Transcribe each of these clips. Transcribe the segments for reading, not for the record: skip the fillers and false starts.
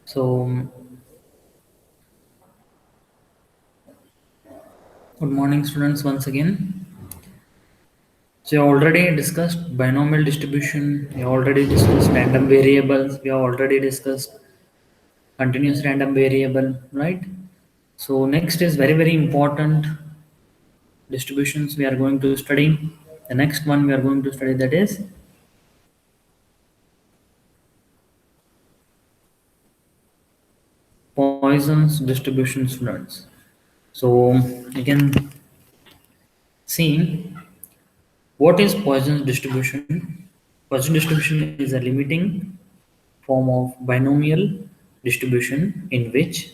So, good morning, students, once again. So, you already discussed binomial distribution, we already discussed random variables, we have already discussed continuous random variable, right? So, next is very, very important distributions we are going to study. The next one we are going to study, that is Poisson's distribution, students. So, you can see what is Poisson's distribution. Poisson distribution is a limiting form of binomial distribution in which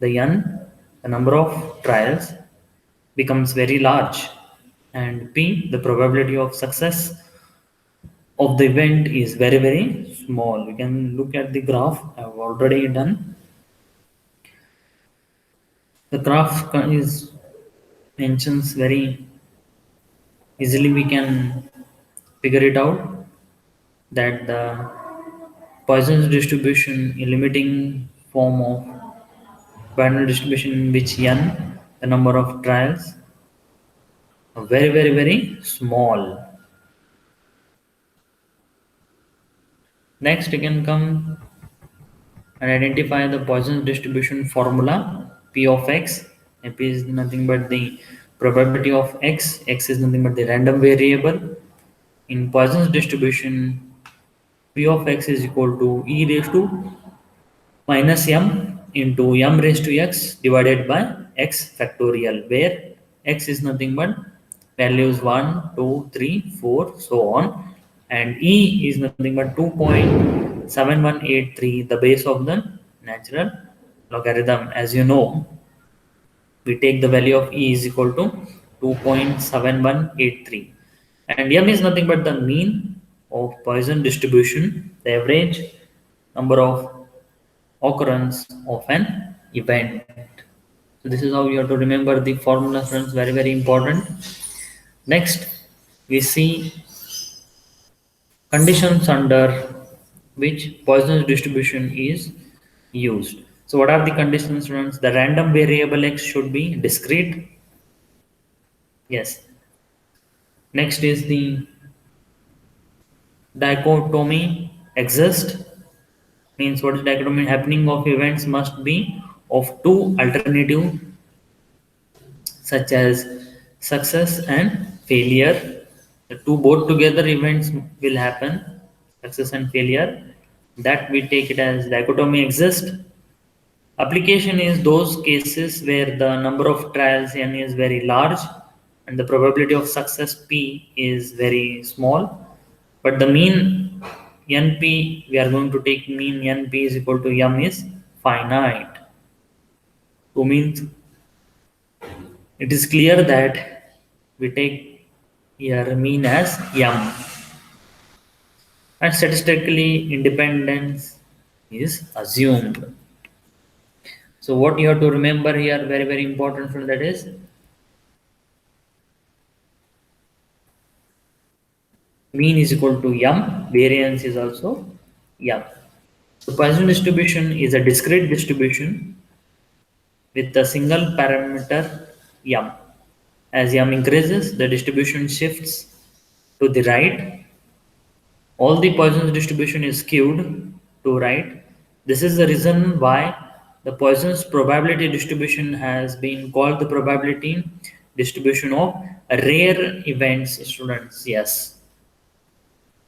the n, the number of trials, becomes very large, and p, the probability of success of the event, is very, very small. You can look at the graph I have already done. The graph is mentions very easily, we can figure it out that the Poisson's distribution, a limiting form of binary distribution in which n, the number of trials, are very, very, very small. Next, you can come and identify the Poisson's distribution formula. P of x, and p is nothing but the probability of x, x is nothing but the random variable. In Poisson's distribution, p of x is equal to e raised to minus m into m raised to x divided by x factorial, where x is nothing but values 1, 2, 3, 4, so on, and e is nothing but 2.7183, the base of the natural logarithm. As you know, we take the value of e is equal to 2.7183, and m is nothing but the mean of Poisson distribution, the average number of occurrence of an event. So this is how you have to remember the formula, friends, very, very important. Next, we see conditions under which Poisson's distribution is used. So what are the conditions, friends? The random variable x should be discrete. Yes. Next is the dichotomy exist. Means what is dichotomy? Happening of events must be of two alternative, such as success and failure. The two both together events will happen, success and failure. That we take it as dichotomy exist. Application is those cases where the number of trials n is very large and the probability of success p is very small. But the mean np, we are going to take mean np is equal to m is finite. So means it is clear that we take here mean as m, and statistically independence is assumed. So what you have to remember here, very, very important, from that is mean is equal to m, variance is also m. So Poisson distribution is a discrete distribution with a single parameter m. As m increases, the distribution shifts to the right. All the Poisson's distribution is skewed to right. This is the reason why the Poisson's probability distribution has been called the probability distribution of rare events, students. Yes,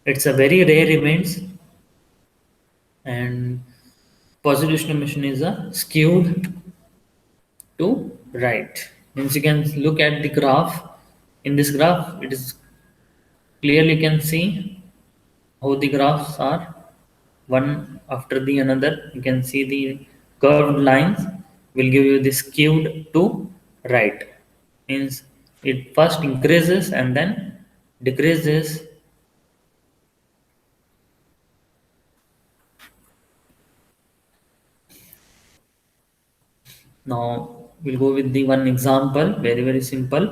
it's a very rare events, and Poisson distribution is a skewed to right. Means you can look at the graph. In this graph, it is clearly you can see how the graphs are one after the another. You can see the curved lines will give you the skewed to right. Means it first increases and then decreases. Now we'll go with the one example, very, very simple.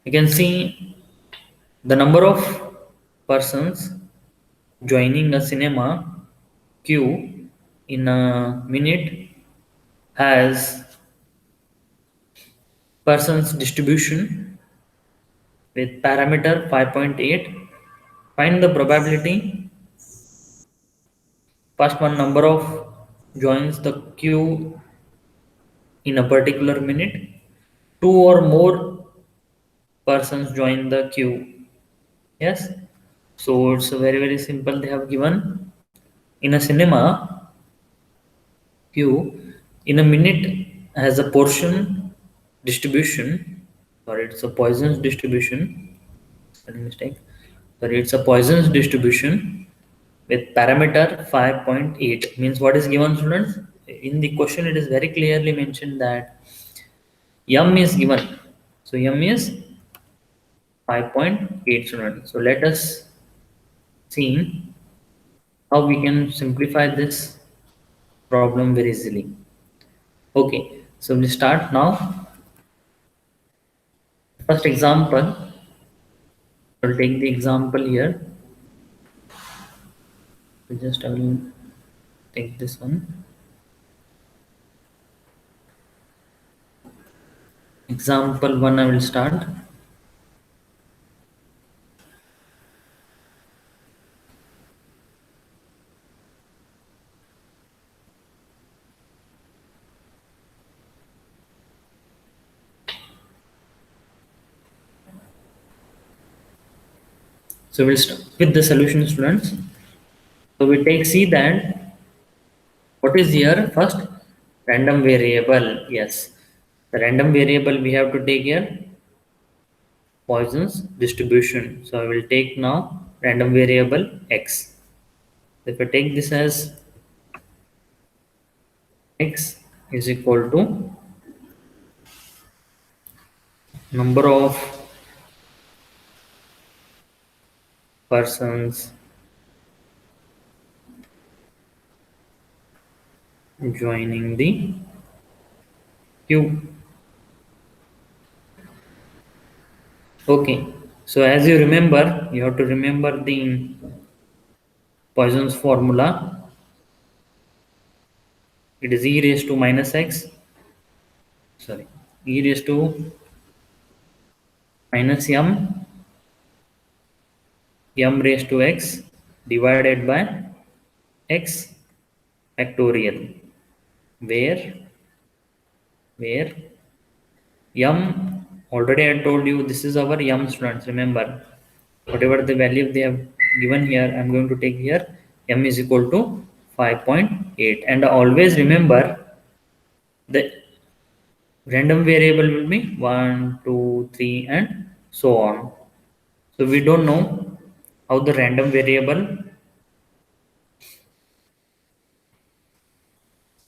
You can see the number of persons joining a cinema q in a minute has persons distribution with parameter 5.8. Find the probability. First one, number of joins the queue in a particular minute. Two or more persons join the queue. Yes. So it's very simple. They have given in a cinema queue in a minute has a portion distribution. Sorry, it's a Poisson's distribution. Spelling mistake. Sorry, it's a Poisson's distribution with parameter 5.8. Means what is given, students? In the question, it is very clearly mentioned that m is given. So m is 5.8, students. So let us see how we can simplify this problem very easily. Okay, so we start now. First example, I'll take the example here. I will take this one. Example 1 I will start. So we'll start with the solution, students. So we take see that what is here first, random variable. Yes, the random variable we have to take here Poisson's distribution. So I will take now random variable x. If I take this as x is equal to number of persons joining the queue. Okay, so as you remember, you have to remember the Poisson's formula. It is e raised to minus x, sorry, e raised to minus m raised to x divided by x factorial, where where m, already I told you this is our m, students. Remember, whatever the value they have given here, I'm going to take here m is equal to 5.8, and always remember the random variable will be 1, 2, 3, and so on. So we don't know how the random variable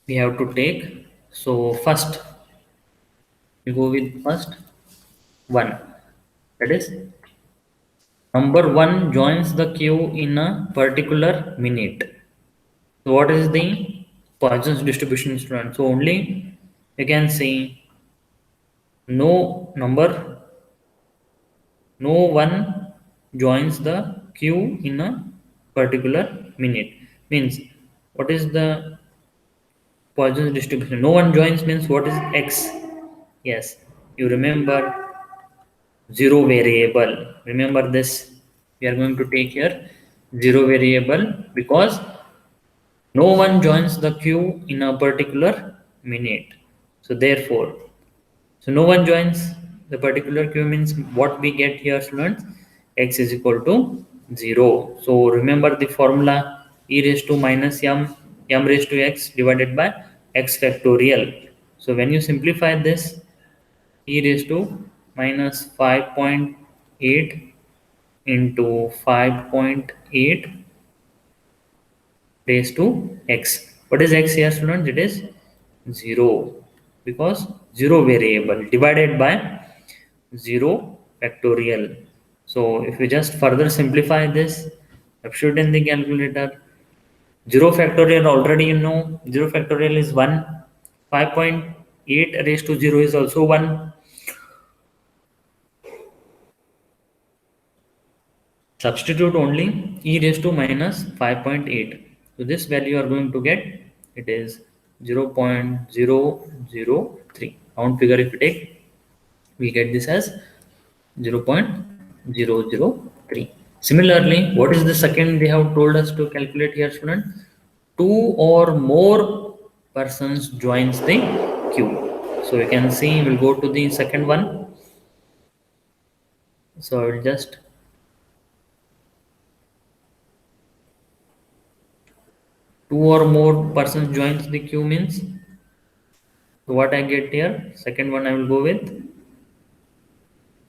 we have to take. So first we go with first one, that is number one joins the queue in a particular minute. So what is the Poisson's distribution, student? So only you can say no number, no one joins the queue in a particular minute. Means what is the Poisson's distribution? No one joins means what is x? Yes, you remember zero variable. Remember this. We are going to take here zero variable because no one joins the queue in a particular minute. So therefore, so no one joins the particular queue means what we get here, students, x is equal to 0. So remember the formula, e raised to minus m raised to x divided by x factorial. So when you simplify this, e raised to minus 5.8 into 5.8 raised to x. What is x here, students? It is 0 because 0 variable divided by 0 factorial. So if we just further simplify this, substitute in the calculator, 0 factorial already you know, 0 factorial is 1, 5.8 raised to 0 is also 1. Substitute only e raised to minus 5.8. So this value you are going to get, it is 0.003. Round figure if you take, we get this as 0.003. Similarly, what is the second they have told us to calculate here, student? Two or more persons joins the queue. So you can see, we'll go to the second one. So I will just two or more persons joins the queue means, so what I get here, second one I will go with.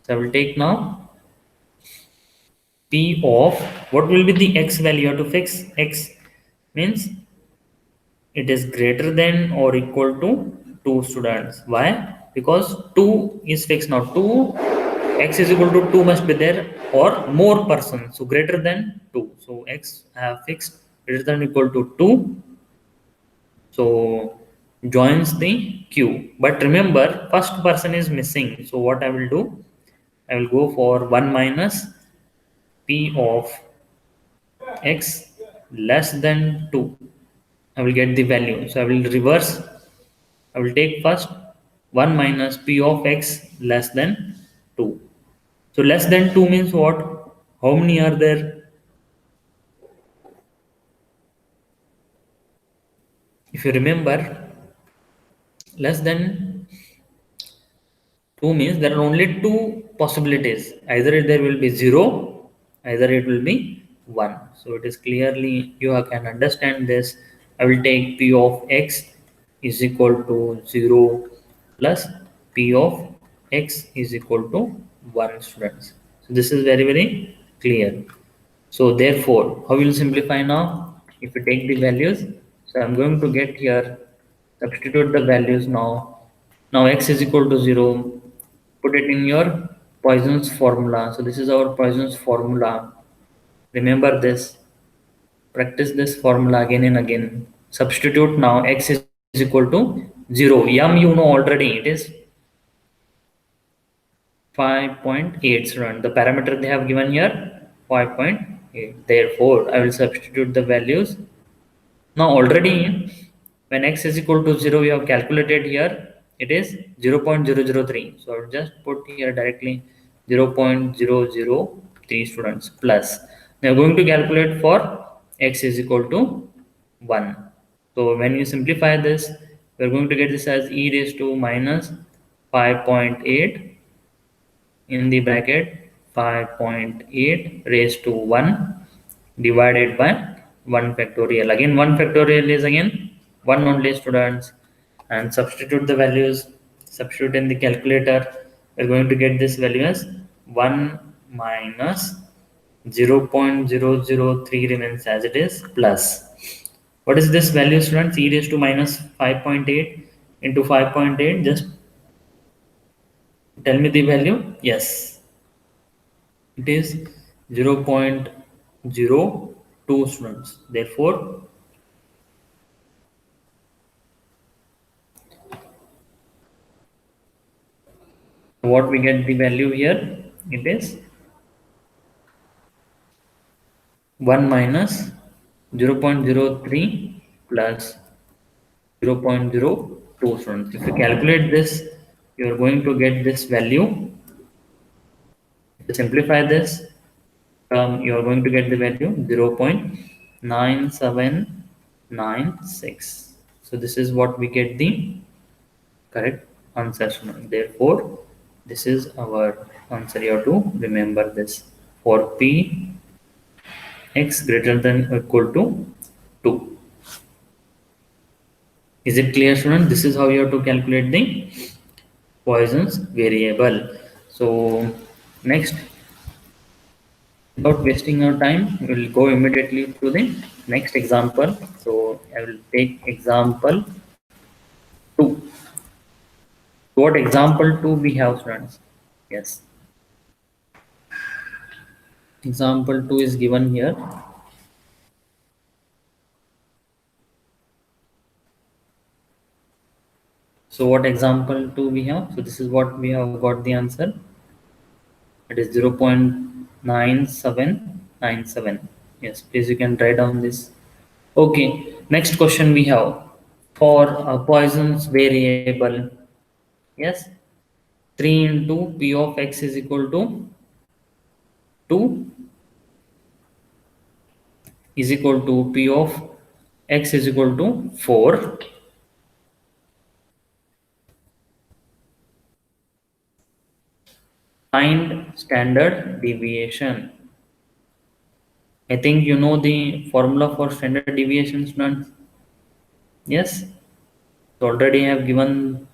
So I will take now P of, what will be the x value? You have to fix x means it is greater than or equal to 2 students. Why? Because 2 is fixed now. 2 x is equal to 2 must be there or more persons. So greater than 2. So x I have fixed greater than or equal to 2. So joins the queue. But remember, first person is missing. So what I will do? I will go for 1 minus p of x less than 2. I will get the value. So I will reverse. I will take first 1 minus p of x less than 2. So less than 2 means what? How many are there? If you remember, less than 2 means there are only two possibilities. Either there will be 0, either it will be 1. So it is clearly, you can understand this. I will take p of x is equal to 0 plus p of x is equal to 1, students. So this is very, very clear. So therefore, how will you simplify now? If you take the values, so I'm going to get here, substitute the values now. Now x is equal to 0. Put it in your Poisson's formula. So this is our Poisson's formula. Remember this. Practice this formula again and again. Substitute now x is equal to 0. Yum you know already. It is 5.8, student. The parameter they have given here 5.8. Therefore, I will substitute the values. Now already when x is equal to 0, we have calculated here, it is 0.003. So I will just put here directly 0.003, students, plus. Now we are going to calculate for x is equal to 1. So when you simplify this, we are going to get this as e raised to minus 5.8 in the bracket 5.8 raised to 1 divided by 1 factorial. Again 1 factorial is again 1 only, students, and substitute the values, substitute in the calculator. We're going to get this value as 1 minus 0.003 remains as it is, plus what is this value, students? E raised to minus 5.8 into 5.8, just tell me the value. Yes, it is 0.02, students. Therefore, what we get the value here, it is 1 minus 0.03 plus 0.02, students. If you calculate this, you are going to get this value. To simplify this, you are going to get the value 0.9796. So this is what we get the correct answer. Therefore, this is our answer. You have to remember this. For p x greater than or equal to 2. Is it clear, student? This is how you have to calculate the Poisson's variable. So next, without wasting our time, we will go immediately to the next example. So I will take example 2. What example 2 we have, students? Yes. Example 2 is given here. So what example 2 we have? So this is what we have got the answer. It is 0.9797. Yes, please you can write down this. Okay, next question we have for Poisson's variable. Yes, 3 into P of x is equal to 2 is equal to P of x is equal to 4. Find standard deviation. I think you know the formula for standard deviation, students. Yes, so already I have given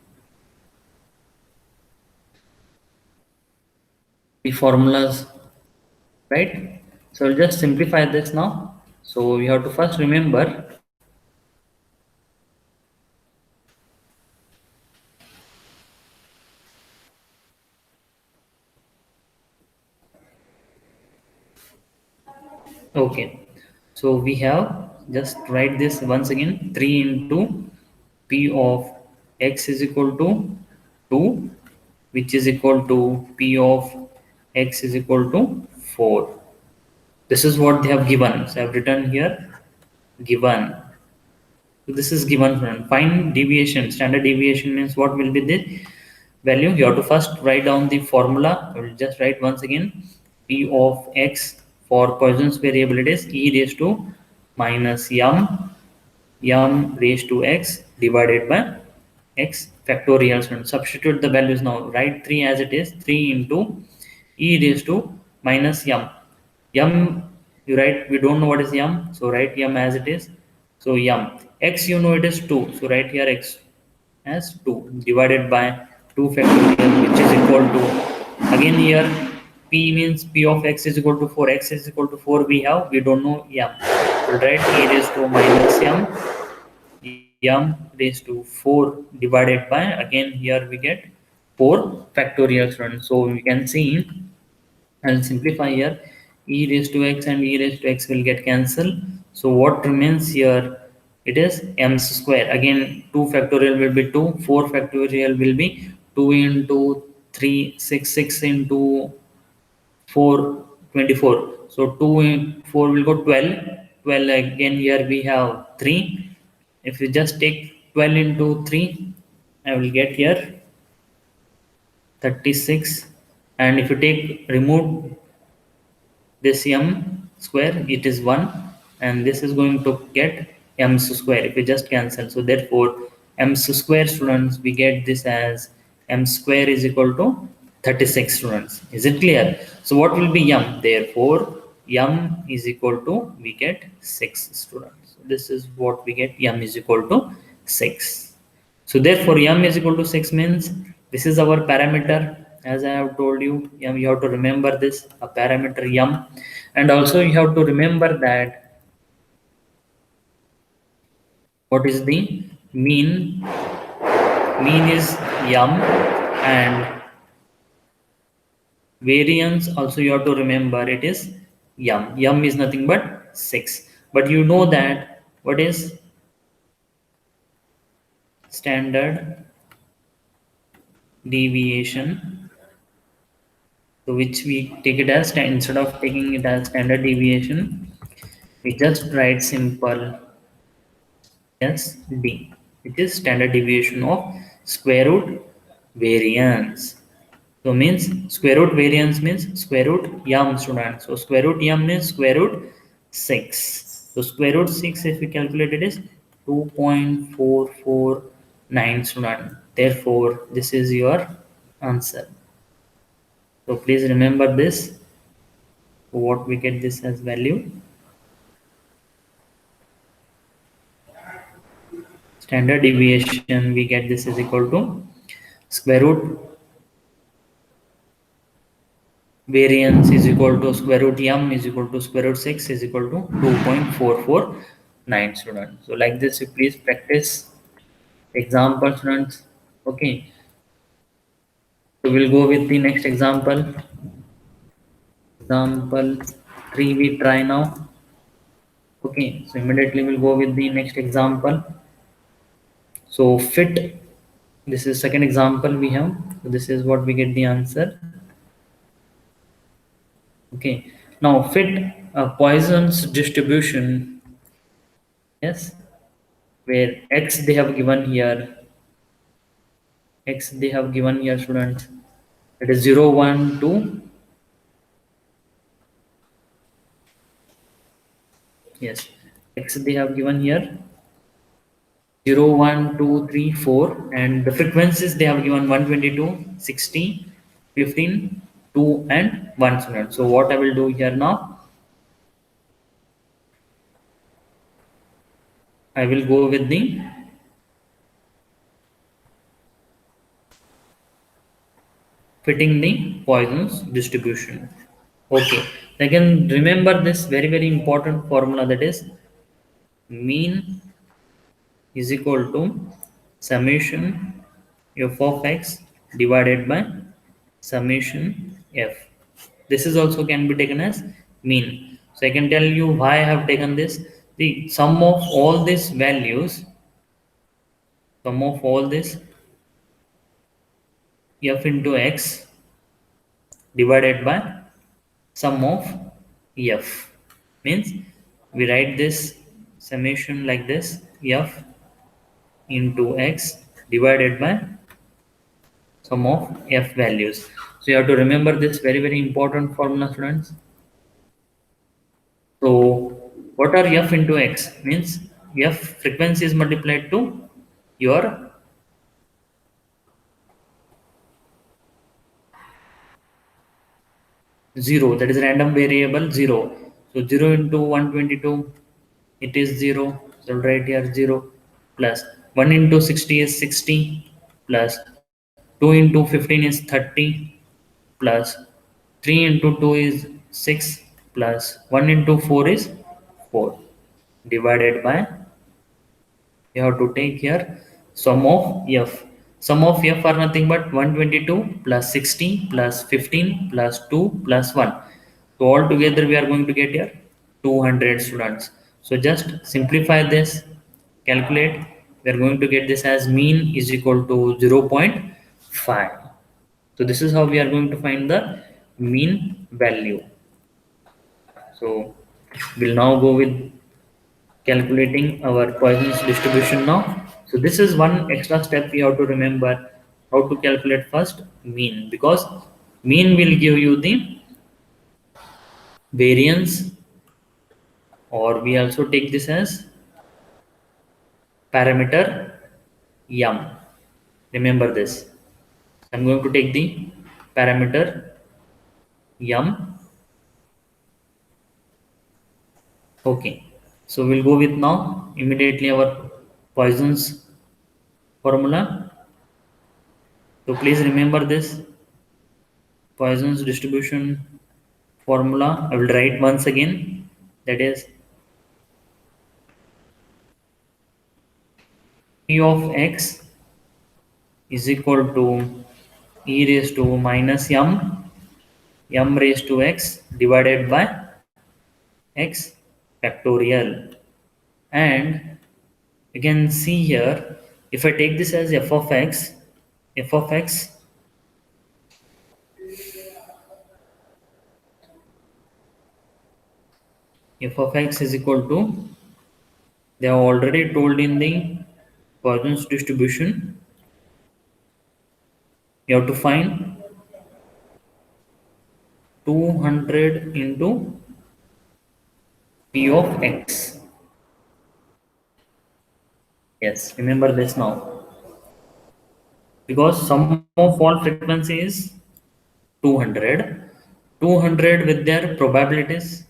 the formulas, right? So I'll just simplify this now. So you have to first remember. Okay, so we have just write this once again, 3 into P of x is equal to 2, which is equal to P of x is equal to 4. This is what they have given. So I have written here given. So this is given. Find deviation. Standard deviation means what will be the value? You have to first write down the formula. I will just write once again. P of x for Poisson's variable it is e raised to minus m raised to x divided by x factorial. So substitute the values now. Write 3 as it is. 3 into e raised to minus m, you write, we don't know what is m, so write m as it is. So m, x you know it is 2, so write here x as 2 divided by 2 factorial, which is equal to, again here p means p of x is equal to 4, x is equal to 4 we have, we don't know m, so write e raised to minus m raised to 4 divided by, again here we get 4 factorial students. So we can see, I'll simplify here, e raised to x and e raised to x will get cancelled. So what remains here, it is m square. Again 2 factorial will be 2, 4 factorial will be 2 into 3, 6, 6 into 4, 24. So 2 in 4 will go 12, 12 again here we have 3. If you just take 12 into 3, I will get here 36, and if you take remove this m square, it is 1, and this is going to get m square if we just cancel. So therefore m square, students, we get this as m square is equal to 36, students. Is it clear? So what will be m? Therefore m is equal to, we get 6, students. So this is what we get, m is equal to 6. So therefore m is equal to 6 means this is our parameter. As I have told you, you have to remember this, a parameter m, and also you have to remember that what is the mean. Mean is m, and variance also you have to remember, it is m. M is nothing but 6. But you know that what is standard deviation, so which we take it as instead of taking it as standard deviation, we just write simple SD, which is standard deviation of square root variance. So means square root variance means square root m, student. So square root m means square root 6. So square root 6, if we calculate it, is 2.449, student. Therefore this is your answer. So please remember this, what we get this as value. Standard deviation, we get this is equal to square root variance is equal to square root m is equal to square root 6 is equal to 2.449, students. So like this, you please practice example, students. Okay, so we'll go with the next example. Example 3 we try now. Okay, so immediately we'll go with the next example. So fit, this is second example we have. So this is what we get the answer. Okay, now fit Poisson's distribution Yes, where x they have given here, students, it is 0 1 2. Yes, x they have given here 0 1 2 3 4, and the frequencies they have given 122 60 15 2 and 1 student. So what I will do here now, I will go with the fitting the Poisson's distribution. Okay, again remember this very important formula, that is mean is equal to summation f of x divided by summation f. This is also can be taken as mean. So I can tell you why I have taken this. The sum of all this f into x divided by sum of f, means we write this summation like this: f into x divided by sum of f values. So you have to remember this very important formula, students. So what are f into x? Means f frequency is multiplied to your 0, that is random variable 0. So 0 into 122, it is 0. So right here 0, plus 1 into 60 is 60, plus 2 into 15 is 30, plus 3 into 2 is 6, plus 1 into 4 is 4, divided by, you have to take here sum of f. Sum of f are nothing but 122 plus 60 plus 15 plus 2 plus 1. So all together we are going to get here 200, students. So just simplify this, calculate. We are going to get this as mean is equal to 0.5. So this is how we are going to find the mean value. So we'll now go with calculating our Poisson's distribution now. So this is one extra step you have to remember, how to calculate first mean, because mean will give you the variance, or we also take this as parameter m. Remember this. I'm going to take the parameter m. Okay. So we'll go with now immediately our Poisson's formula. So please remember this Poisson's distribution formula. I will write once again, that is p of x is equal to e raised to minus m raised to x divided by x factorial. And you can see here, if I take this as f of x, f of x f of x is equal to, they have already told in the Poisson's distribution, you have to find 200 into p of x. Yes, remember this now, because sum of all frequency is 200. 200 with their probabilities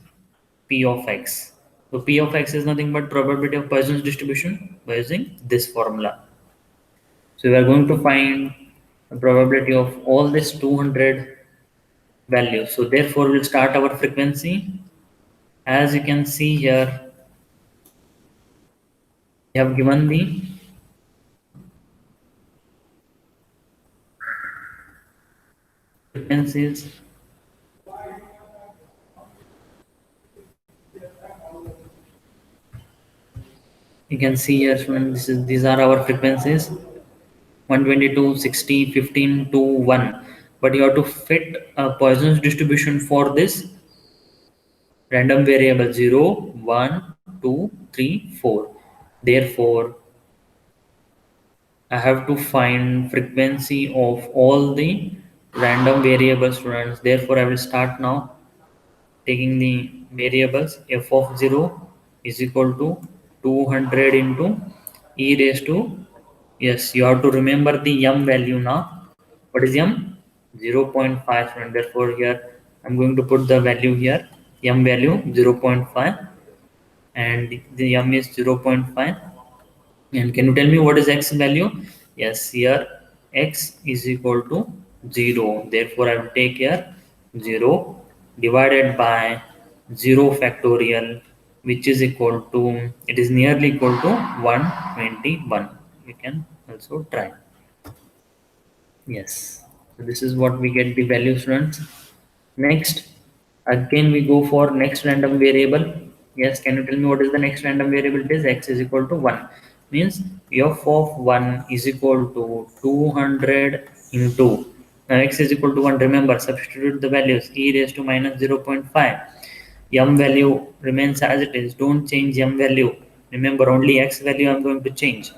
p of x. So p of x is nothing but probability of Poisson's distribution by using this formula. So we are going to find the probability of all this 200 values. So therefore we'll start our frequency. As you can see here, we have given the frequencies. You can see here, students, these are our frequencies: 122, 60, 15, 2, 1. But you have to fit a Poisson's distribution for this random variable 0, 1, 2, 3, 4. Therefore, I have to find frequency of all the random variable students. Therefore, I will start now taking the variables. F of 0 is equal to 200 into e raised to, yes, you have to remember the m value now. What is m? 0.5 student. Therefore, here I'm going to put the value here, m value 0.5, and the m is 0.5. And can you tell me what is x value? Yes, here x is equal to 0. Therefore, I will take here 0 divided by 0 factorial, which is equal to, it is nearly equal to 121. You can also try. Yes. So this is what we get the value, students. Next, again we go for next random variable. Yes, can you tell me what is the next random variable? It is x is equal to 1. Means f of 1 is equal to 200 into, now x is equal to 1. Remember, substitute the values, e raised to minus 0.5. M value remains as it is. Don't change m value. Remember, only x value I am going to change.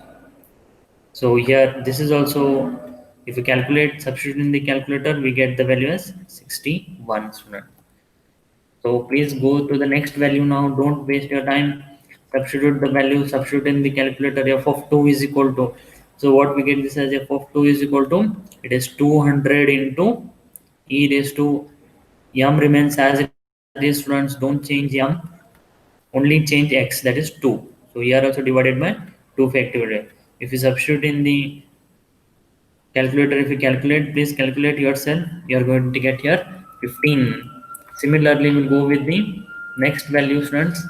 So here, this is also, if you calculate, substitute in the calculator, we get the value as 61, student. So please go to the next value now. Don't waste your time. Substitute the value, substitute in the calculator. F of 2 is equal to, so what we get this as, f of 2 is equal to, it is 200 into e raised to, m remains as it is, students. Don't change m, only change x, that is 2. So here also divided by 2 factorial. If you substitute in the calculator, if you calculate, please calculate yourself, you are going to get here 15. Similarly, we'll go with the next value, students.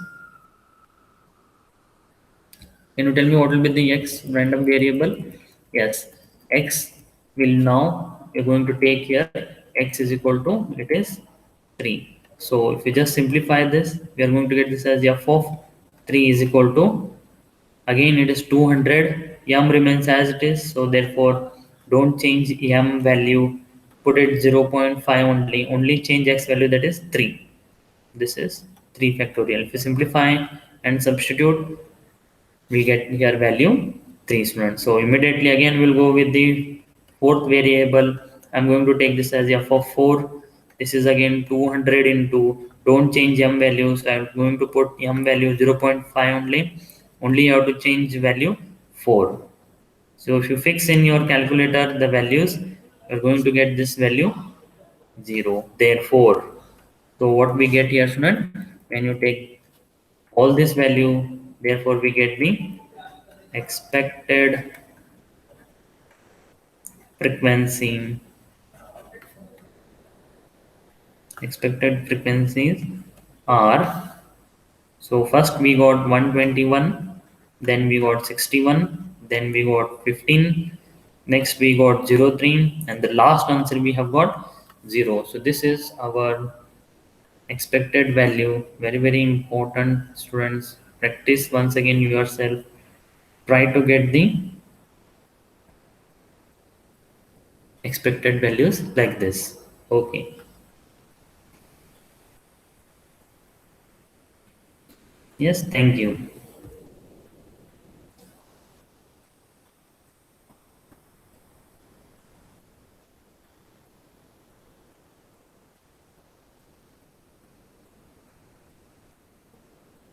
Can you tell me what will be the x random variable? Yes, x will now, you're going to take here, x is equal to, it is 3. So if you just simplify this, we are going to get this as f of 3 is equal to, again it is 200. M remains as it is, so therefore don't change m value, put it 0.5 only change x value, that is 3. This is 3 factorial. If you simplify and substitute, we get here value 3, students. So immediately again we'll go with the fourth variable. I'm going to take this as f of 4. This is again 200 into, don't change m values, I'm going to put m value 0.5 only you have to change value 4. So if you fix in your calculator the values, you're going to get this value 0. Therefore, so what we get here, student, when you take all this value, therefore we get the expected frequency. Expected frequencies are, so first we got 121, then we got 61, then we got 15, next we got 03, and the last answer we have got 0. So this is our expected value. Very very important, students. Practice once again yourself. Try to get the expected values like this. Okay. Yes, thank you.